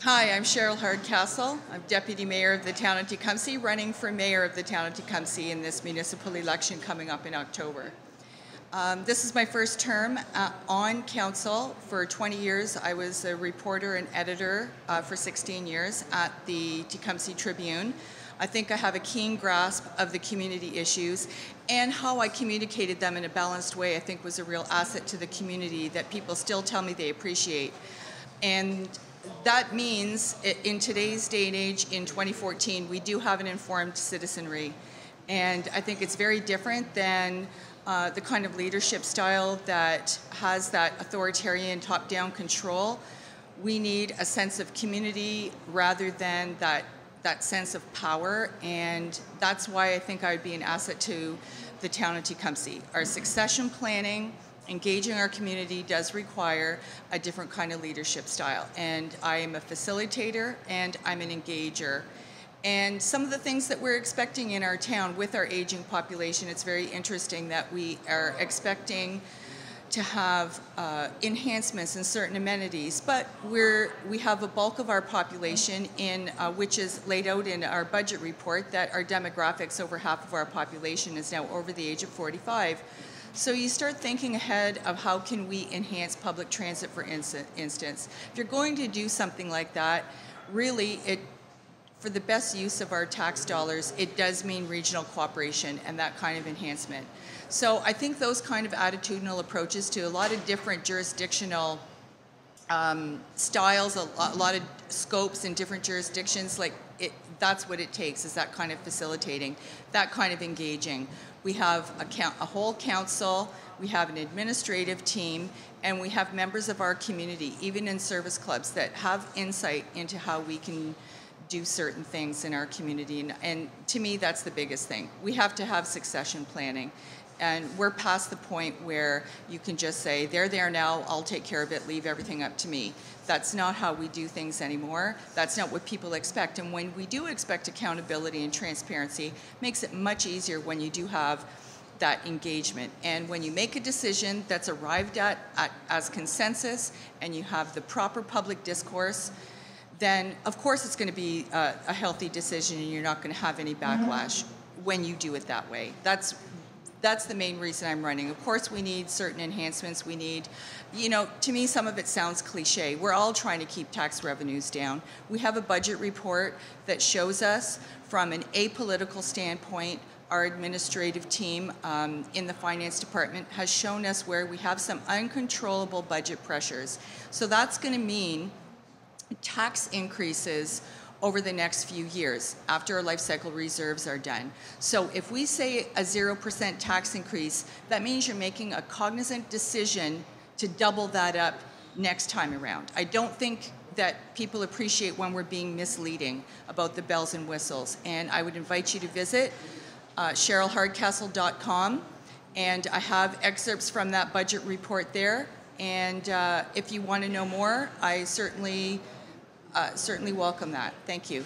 Hi, I'm Cheryl Hardcastle. I'm Deputy Mayor of the town of Tecumseh, running for Mayor of the town of Tecumseh in this municipal election coming up in October. This is my first term on council. For 20 years, I was a reporter and editor for 16 years at the Tecumseh Tribune. I think I have a keen grasp of the community issues, and how I communicated them in a balanced way I think was a real asset to the community that people still tell me they appreciate. And that means in today's day and age, in 2014, we do have an informed citizenry. And I think it's very different than the kind of leadership style that has that authoritarian top-down control. We need a sense of community rather than that sense of power, and that's why I think I would be an asset to the town of Tecumseh. Our succession planning, engaging our community does require a different kind of leadership style, and I am a facilitator and I'm an engager. And some of the things that we're expecting in our town with our aging population, it's very interesting that we are expecting to have enhancements in certain amenities, but we have a bulk of our population in which is laid out in our budget report that our demographics, over half of our population is now over the age of 45. So you start thinking ahead of how can we enhance public transit, for instance. If you're going to do something like that, really for the best use of our tax dollars, it does mean regional cooperation and that kind of enhancement. So I think those kind of attitudinal approaches to a lot of different jurisdictional styles, a lot of scopes in different jurisdictions, that's what it takes, is that kind of facilitating, that kind of engaging. We have a whole council, we have an administrative team, and we have members of our community, even in service clubs, that have insight into how we can do certain things in our community. And to me, that's the biggest thing. We have to have succession planning. And we're past the point where you can just say, they're there now, I'll take care of it, leave everything up to me. That's not how we do things anymore. That's not what people expect. And when we do expect accountability and transparency, it makes it much easier when you do have that engagement. And when you make a decision that's arrived at as consensus and you have the proper public discourse, then of course it's going to be a healthy decision and you're not going to have any backlash when you do it that way. That's the main reason I'm running. Of course, we need certain enhancements. We need, to me, some of it sounds cliche. We're all trying to keep tax revenues down. We have a budget report that shows us from an apolitical standpoint. Our administrative team in the finance department has shown us where we have some uncontrollable budget pressures. So that's going to mean tax increases over the next few years after our life cycle reserves are done. So if we say a 0% tax increase, that means you're making a cognizant decision to double that up next time around. I don't think that people appreciate when we're being misleading about the bells and whistles. And I would invite you to visit CherylHardcastle.com, and I have excerpts from that budget report there. And if you want to know more, I certainly welcome that. Thank you.